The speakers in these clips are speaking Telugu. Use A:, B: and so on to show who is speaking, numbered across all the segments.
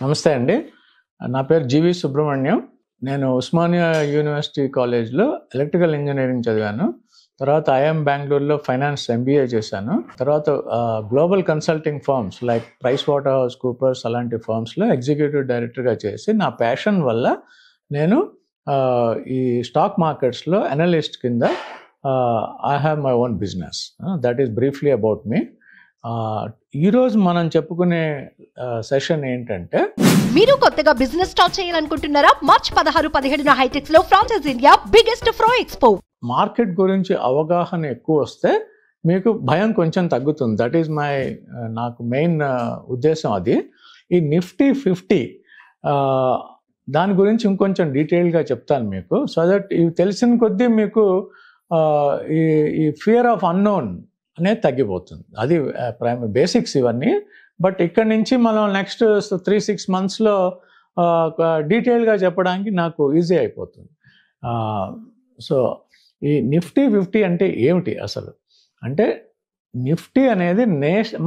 A: నమస్తే అండి. నా పేరు జీవి సుబ్రహ్మణ్యం. నేను ఉస్మానియా యూనివర్సిటీ కాలేజ్‌లో ఎలక్ట్రికల్ ఇంజినీరింగ్ చదివాను. తర్వాత ఐఐఎం బెంగుళూరులో ఫైనాన్స్ ఎంబీఏ చేశాను. తర్వాత global consulting firms like price water house Coopers అలాంటి ఫర్మ్స్‌లో ఎగ్జిక్యూటివ్ డైరెక్టర్‌గా చేసి నా ప్యాషన్ వల్ల నేను ఈ స్టాక్ మార్కెట్స్‌లో అనలిస్ట్ కింద I have my own business. That is briefly about me. ఈరోజు మనం చెప్పుకునే సెషన్ ఏంటంటే,
B: మీరు కొత్తగా బిజినెస్ స్టార్ట్ చేయాలనుకుంటున్నారా? మార్చ్ 16-17 హైటెక్స్ లో franchise India biggest ఫ్రో expo.
A: Market గురించి అవగాహన ఎక్కువ వస్తే మీకు భయం కొంచెం తగ్గుతుంది. దట్ ఈస్ మై నాకు మెయిన్ ఉద్దేశం అది. ఈ నిఫ్టీ 50 దాని గురించి ఇంకొంచెం డీటెయిల్గా చెప్తాను మీకు. సో దట్ ఇవి తెలిసిన కొద్దీ మీకు ఈ ఫియర్ ఆఫ్ అన్నోన్ అనేది తగ్గిపోతుంది. అది బేసిక్స్ ఇవన్నీ. బట్ ఇక్కడ నుంచి మనం నెక్స్ట్ 3-6 మంత్స్లో డీటెయిల్గా చెప్పడానికి నాకు ఈజీ అయిపోతుంది. సో ఈ నిఫ్టీ 50 అంటే ఏమిటి అసలు? అంటే నిఫ్టీ అనేది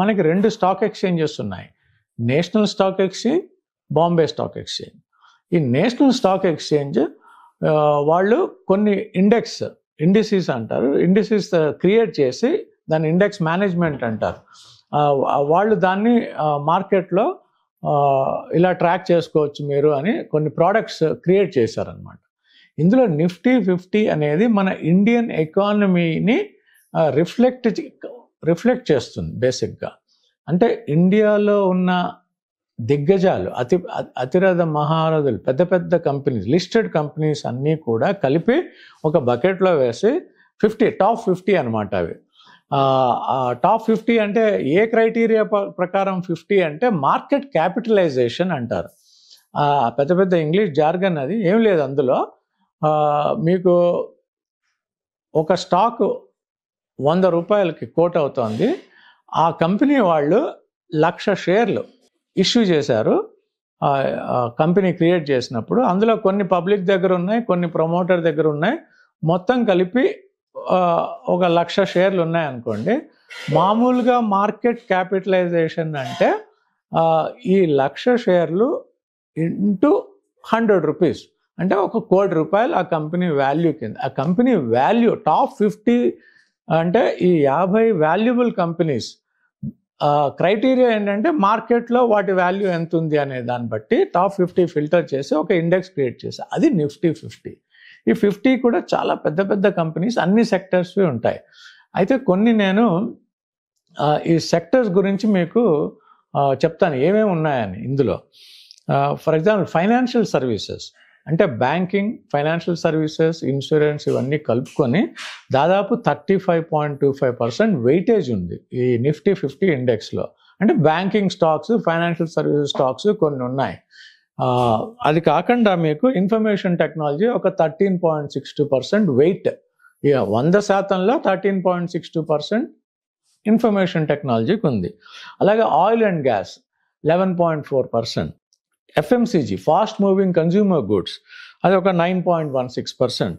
A: మనకి 2 స్టాక్ ఎక్స్చేంజెస్ ఉన్నాయి. National stock exchange, Bombay stock exchange. ఈ నేషనల్ స్టాక్ ఎక్స్చేంజ్ వాళ్ళు కొన్ని ఇండిసీస్ అంటారు. ఇండిసీస్ క్రియేట్ చేసి దాన్ని ఇండెక్స్ మేనేజ్మెంట్ అంటారు. వాళ్ళు దాన్ని మార్కెట్లో ఇలా ట్రాక్ చేసుకోవచ్చు మీరు అని కొన్ని ప్రోడక్ట్స్ క్రియేట్ చేశారనమాట. ఇందులో నిఫ్టీ 50 అనేది మన ఇండియన్ ఎకానమీని రిఫ్లెక్ట్ చేస్తుంది బేసిక్గా. అంటే ఇండియాలో ఉన్న దిగ్గజాలు, అతిరథ మహారథులు, పెద్ద పెద్ద కంపెనీస్, లిస్టెడ్ కంపెనీస్ అన్నీ కూడా కలిపి ఒక బకెట్లో వేసి టాప్ 50 అనమాట అవి. టాప్ 50 అంటే ఏ క్రైటీరియా ప్రకారం 50 అంటే మార్కెట్ క్యాపిటలైజేషన్ అంటారు. పెద్ద పెద్ద ఇంగ్లీష్ జార్గన్, అది ఏం లేదు అందులో. మీకు ఒక స్టాక్ 100 రూపాయలకి కోట్ అవుతోంది. ఆ కంపెనీ వాళ్ళు 1,00,000 షేర్లు ఇష్యూ చేశారు. కంపెనీ క్రియేట్ చేసినప్పుడు అందులో కొన్ని పబ్లిక్ దగ్గర ఉన్నాయి, కొన్ని ప్రమోటర్ దగ్గర ఉన్నాయి. మొత్తం కలిపి ఒక 1,00,000 షేర్లు ఉన్నాయనుకోండి. మామూలుగా మార్కెట్ క్యాపిటలైజేషన్ అంటే ఈ 1,00,000 షేర్లు ఇంటూ 100 రూపీస్ అంటే 1,00,00,000 రూపాయలు ఆ కంపెనీ వాల్యూ కింద. ఆ కంపెనీ వాల్యూ టాప్ 50 అంటే ఈ 50 వాల్యుబుల్ కంపెనీస్. క్రైటీరియా ఏంటంటే మార్కెట్లో వాటి వాల్యూ ఎంత ఉంది అనే దాన్ని బట్టి టాప్ 50 ఫిల్టర్ చేసి ఒక ఇండెక్స్ క్రియేట్ చేసి అది నిఫ్టీ 50. ఈ 50 కూడా చాలా పెద్ద పెద్ద కంపెనీస్, అన్ని సెక్టర్స్వి ఉంటాయి. అయితే కొన్ని నేను ఈ సెక్టర్స్ గురించి మీకు చెప్తాను ఏమేమి ఉన్నాయని ఇందులో. ఫర్ ఎగ్జాంపుల్ ఫైనాన్షియల్ సర్వీసెస్ అంటే బ్యాంకింగ్, ఫైనాన్షియల్ సర్వీసెస్, ఇన్సూరెన్స్ ఇవన్నీ కలుపుకొని దాదాపు 35.25% వెయిటేజ్ ఉంది ఈ నిఫ్టీ 50 ఇండెక్స్లో. అంటే banking stocks, financial services stocks కొన్ని ఉన్నాయి. అది కాకుండా మీకు ఇన్ఫర్మేషన్ టెక్నాలజీ ఒక 13.62% వెయిట్. ఇక 100%లో 13.62% ఇన్ఫర్మేషన్ టెక్నాలజీకి ఉంది. అలాగే oil and gas 11.4%. FMCG, fast moving consumer goods, అది ఒక 9.16%.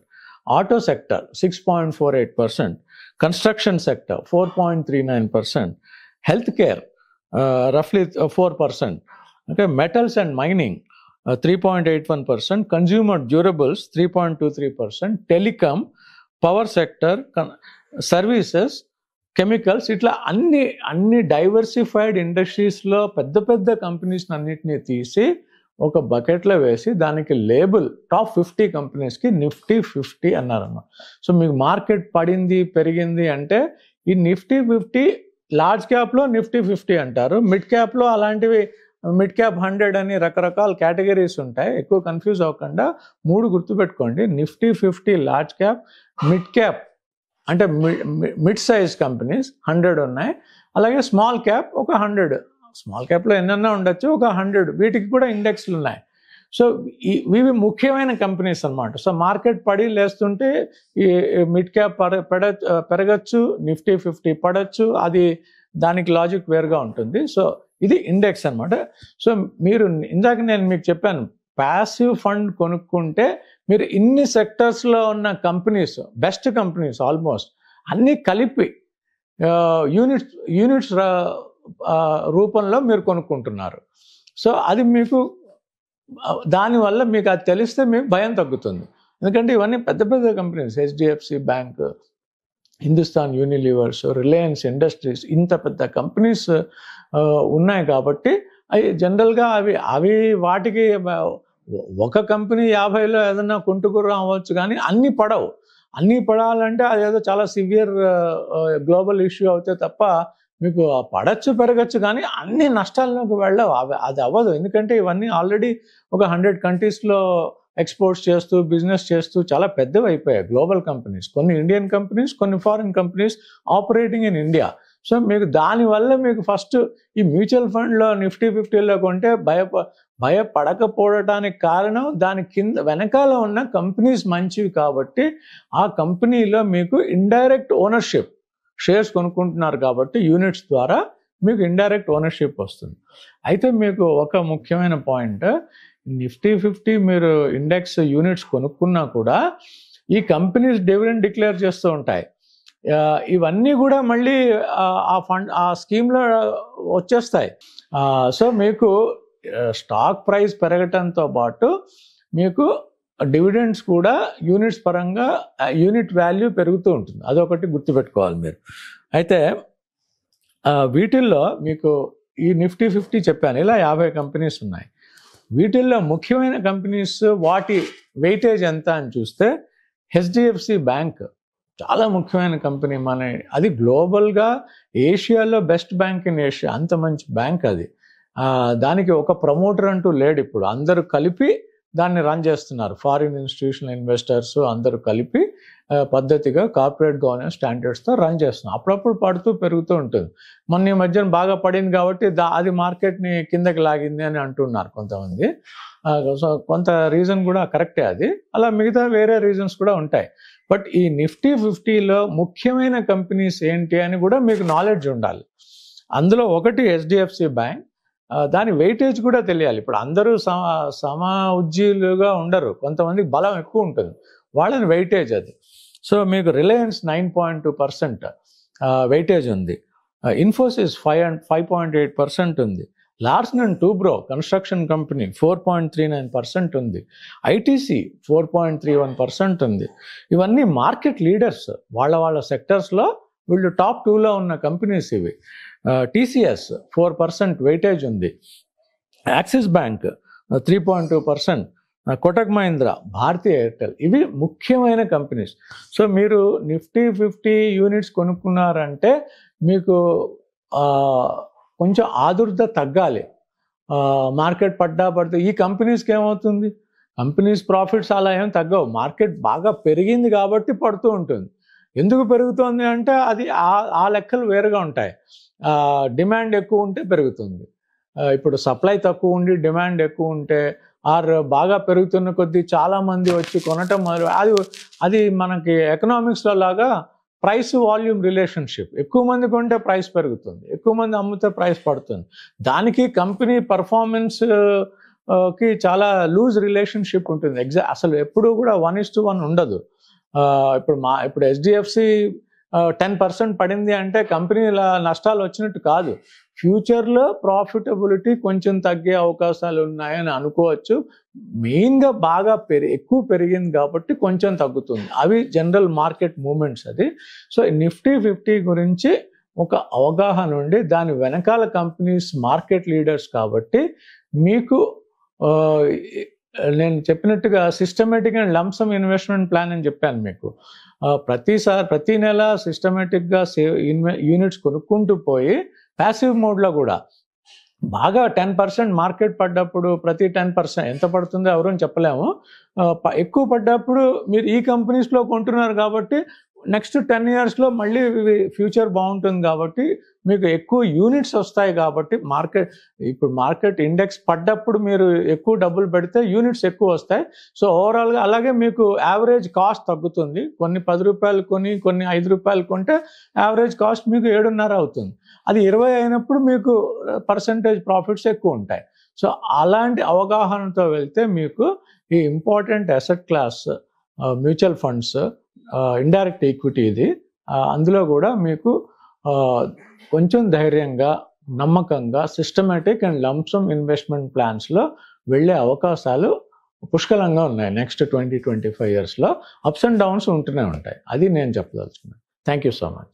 A: Auto sector 6.48%. Construction sector 4.39%. Health care రఫ్లీ 4%. Okay, metals and mining 3.81%. Consumer durables 3.23%. Telecom, power sector, services, chemicals, ఇట్లా అన్ని డైవర్సిఫైడ్ ఇండస్ట్రీస్లో పెద్ద పెద్ద కంపెనీస్ అన్నిటినీ తీసి ఒక బకెట్లో వేసి దానికి లేబుల్ టాప్ 50 కంపెనీస్కి నిఫ్టీ 50 అన్నారన్నమాట. సో మీకు మార్కెట్ పడింది, పెరిగింది అంటే ఈ నిఫ్టీ 50 లార్జ్ క్యాప్లో నిఫ్టీ 50 అంటారు. మిడ్ క్యాప్లో అలాంటివి మిడ్ క్యాప్ 100 అని రకరకాల కేటగిరీస్ ఉంటాయి. ఎక్కువ కన్ఫ్యూజ్ అవ్వకుండా 3 గుర్తుపెట్టుకోండి. Nifty 50 large cap, mid cap అంటే మిడ్ సైజ్ కంపెనీస్ 100 ఉన్నాయి. అలాగే స్మాల్ క్యాప్ ఒక 100. స్మాల్ క్యాప్లో ఎన్నన్నా ఉండొచ్చు, ఒక 100. వీటికి కూడా ఇండెక్స్లు ఉన్నాయి. సో ఇవి ముఖ్యమైన కంపెనీస్ అన్నమాట. సో మార్కెట్ పడి లేస్తుంటే ఈ మిడ్ క్యాప్ పెరగచ్చు, నిఫ్టీ 50 పడచ్చు. అది దానికి లాజిక్ వేరుగా ఉంటుంది. సో ఇది ఇండెక్స్ అనమాట. సో మీరు ఇందాక నేను మీకు చెప్పాను, ప్యాసివ్ ఫండ్ కొనుక్కుంటే మీరు ఇన్ని సెక్టర్స్లో ఉన్న కంపెనీస్, బెస్ట్ కంపెనీస్ ఆల్మోస్ట్ అన్నీ కలిపి యూనిట్స్ రూపంలో మీరు కొనుక్కుంటున్నారు. సో అది మీకు దానివల్ల మీకు అది తెలిస్తే మీకు భయం తగ్గుతుంది. ఎందుకంటే ఇవన్నీ పెద్ద పెద్ద companies, HDFC bank, Hindustan Unilevers, Reliance Industries, ఇంత పెద్ద కంపెనీస్ ఉన్నాయి కాబట్టి అవి జనరల్గా అవి వాటికి ఒక కంపెనీ 50లో ఏదన్నా కుంటుకుర్రం అవ్వచ్చు, కానీ అన్నీ పడవు. అన్నీ పడాలంటే అదేదో చాలా సివియర్ గ్లోబల్ ఇష్యూ అవుతే తప్ప మీకు పడచ్చు పెరగచ్చు, కానీ అన్ని నష్టాల్లోకి వెళ్ళవు. అది అవ్వదు. ఎందుకంటే ఇవన్నీ ఆల్రెడీ ఒక 100 కంట్రీస్లో ఎక్స్పోర్ట్స్ చేస్తూ బిజినెస్ చేస్తూ చాలా పెద్దవి అయిపోయాయి గ్లోబల్ కంపెనీస్. కొన్ని ఇండియన్ కంపెనీస్, కొన్ని foreign companies operating in India. So మీకు దానివల్ల మీకు ఫస్ట్ ఈ మ్యూచువల్ ఫండ్లో నిఫ్టీ 50లో కొంటే భయపడకపోవడానికి కారణం దాని కింద వెనకాల ఉన్న కంపెనీస్ మంచివి కాబట్టి ఆ కంపెనీలో మీకు ఇండైరెక్ట్ ఓనర్షిప్, షేర్స్ కొనుక్కుంటున్నారు కాబట్టి యూనిట్స్ ద్వారా మీకు ఇండైరెక్ట్ ఓనర్షిప్ వస్తుంది. అయితే మీకు ఒక ముఖ్యమైన పాయింట్, నిఫ్టీ 50 మీరు ఇండెక్స్ యూనిట్స్ కొనుక్కున్నా కూడా ఈ కంపెనీస్ డివిడెండ్ డిక్లేర్ చేస్తూ ఉంటాయి. ఇవన్నీ కూడా మళ్ళీ ఆ స్కీమ్లో వచ్చేస్తాయి. సో మీకు స్టాక్ ప్రైస్ పెరగటంతో పాటు మీకు డివిడెండ్స్ కూడా యూనిట్స్ పరంగా యూనిట్ వాల్యూ పెరుగుతూ ఉంటుంది. అదొకటి గుర్తుపెట్టుకోవాలి మీరు. అయితే వీటిల్లో మీకు ఈ నిఫ్టీ 50 చెప్పాను, ఇలా 50 కంపెనీస్ ఉన్నాయి. వీటిల్లో ముఖ్యమైన కంపెనీస్ వాటి వెయిటేజ్ ఎంత అని చూస్తే హెచ్డిఎఫ్సి బ్యాంక్ చాలా ముఖ్యమైన కంపెనీ. అది గ్లోబల్గా ఏషియాలో బెస్ట్ బ్యాంక్ ఇన్ ఏషియా, అంత మంచి బ్యాంక్ అది. దానికి ఒక ప్రమోటర్ అంటూ లేడు ఇప్పుడు, అందరూ కలిపి దాన్ని రన్ చేస్తున్నారు. ఫారిన్ ఇన్స్టిట్యూషనల్ ఇన్వెస్టర్స్ అందరూ కలిపి పద్ధతిగా కార్పొరేట్ గవర్నెన్స్ స్టాండర్డ్స్తో రన్ చేస్తున్నారు. అప్పుడప్పుడు పడుతూ పెరుగుతూ ఉంటుంది. మొన్న ఈ మధ్యన బాగా పడింది కాబట్టి అది మార్కెట్ని కిందకి లాగింది అని అంటున్నారు కొంతమంది. సో కొంత రీజన్ కూడా కరెక్టే అది. అలా మిగతా వేరే రీజన్స్ కూడా ఉంటాయి. బట్ ఈ నిఫ్టీ 50లో ముఖ్యమైన కంపెనీస్ ఏంటి అని కూడా మీకు నాలెడ్జ్ ఉండాలి. అందులో ఒకటి హెచ్డిఎఫ్సి బ్యాంక్, దాని వెయిటేజ్ కూడా తెలియాలి. ఇప్పుడు అందరూ ఉజ్జీలుగా ఉండరు, కొంతమందికి బలం ఎక్కువ ఉంటుంది, వాళ్ళని వెయిటేజ్ అది. సో మీకు రిలయన్స్ 9.2% వెయిటేజ్ ఉంది, ఇన్ఫోసిస్ 5.8% ఉంది, Larson and Toubro construction company 4.39% ఉంది, ఐటీసీ 4.31% ఉంది. ఇవన్నీ మార్కెట్ లీడర్స్, వాళ్ళ సెక్టర్స్లో వీళ్ళు టాప్ 2లో ఉన్న కంపెనీస్ ఇవి. టీసీఎస్ 4% వెయిటేజ్ ఉంది, యాక్సిస్ బ్యాంక్ 3.2%, కోటక్ మహీంద్రా, భారతీ ఎయిర్టెల్, ఇవి ముఖ్యమైన కంపెనీస్. సో మీరు నిఫ్టీ 50 యూనిట్స్ కొనుక్కున్నారంటే మీకు కొంచెం ఆదుర్ద తగ్గాలి. మార్కెట్ పడితే ఈ కంపెనీస్కి ఏమవుతుంది, కంపెనీస్ ప్రాఫిట్స్ అలా ఏం తగ్గవు. మార్కెట్ బాగా పెరిగింది కాబట్టి పడుతూ ఉంటుంది. ఎందుకు పెరుగుతుంది అంటే అది ఆ లెక్కలు వేరుగా ఉంటాయి. డిమాండ్ ఎక్కువ ఉంటే పెరుగుతుంది. ఇప్పుడు సప్లై తక్కువ ఉండి డిమాండ్ ఎక్కువ ఉంటే బాగా పెరుగుతున్న కొద్దీ చాలామంది వచ్చి కొనటం అది మనకి ఎకనామిక్స్లో లాగా ప్రైస్ వాల్యూమ్ రిలేషన్షిప్. ఎక్కువ మంది కొంటే ప్రైస్ పెరుగుతుంది, ఎక్కువ మంది అమ్మితే ప్రైస్ పడుతుంది. దానికి కంపెనీ పర్ఫార్మెన్స్ కి చాలా లూజ్ రిలేషన్షిప్ ఉంటుంది. అసలు ఎప్పుడూ కూడా 1:1 ఉండదు. ఇప్పుడు హెచ్డిఎఫ్సి 10% పడింది అంటే కంపెనీల నష్టాలు వచ్చినట్టు కాదు. ఫ్యూచర్లో ప్రాఫిటబిలిటీ కొంచెం తగ్గే అవకాశాలు ఉన్నాయని అనుకోవచ్చు. మెయిన్గా బాగా ఎక్కువ పెరిగింది కాబట్టి కొంచెం తగ్గుతుంది. అవి జనరల్ మార్కెట్ మూమెంట్స్ అది. సో నిఫ్టీ 50 గురించి ఒక అవగాహన ఉండి దాని వెనకాల కంపెనీస్ మార్కెట్ లీడర్స్ కాబట్టి మీకు నేను చెప్పినట్టుగా systematic and lump sum investment plan అని చెప్పాను మీకు. ప్రతి నెల సిస్టమేటిక్గా యూనిట్స్ కొనుక్కుంటూ పోయి ప్యాసివ్ మోడ్లో కూడా బాగా 10% మార్కెట్ పడ్డప్పుడు ప్రతి 10% ఎంత పడుతుందో ఎవరూ చెప్పలేము. ఎక్కువ పడ్డప్పుడు మీరు ఈ కంపెనీస్లో కొంటున్నారు కాబట్టి నెక్స్ట్ 10 yearsలో మళ్ళీ ఫ్యూచర్ బాగుంటుంది కాబట్టి మీకు ఎక్కువ యూనిట్స్ వస్తాయి కాబట్టి మార్కెట్ ఇండెక్స్ పడ్డప్పుడు మీరు ఎక్కువ డబ్బులు పెడితే యూనిట్స్ ఎక్కువ వస్తాయి. సో ఓవరాల్గా అలాగే మీకు యావరేజ్ కాస్ట్ తగ్గుతుంది. కొన్ని 10 రూపాయలు కొన్ని 5 రూపాయలు కొంటే యావరేజ్ కాస్ట్ మీకు 7.5 అవుతుంది. అది 20 అయినప్పుడు మీకు పర్సంటేజ్ ప్రాఫిట్స్ ఎక్కువ ఉంటాయి. సో అలాంటి అవగాహనతో వెళ్తే మీకు ఈ important asset class mutual funds, indirect equity ఇది, అందులో కూడా మీకు కొంచెం ధైర్యంగా నమ్మకంగా సిస్టమేటిక్ అండ్ లంసమ్ ఇన్వెస్ట్మెంట్ ప్లాన్స్లో వెళ్ళే అవకాశాలు పుష్కలంగా ఉన్నాయి. నెక్స్ట్ 20-25 ఇయర్స్లో అప్స్ అండ్ డౌన్స్ ఉంటూనే ఉంటాయి. అది నేను చెప్పదలుచుకున్నాను. Thank you so much.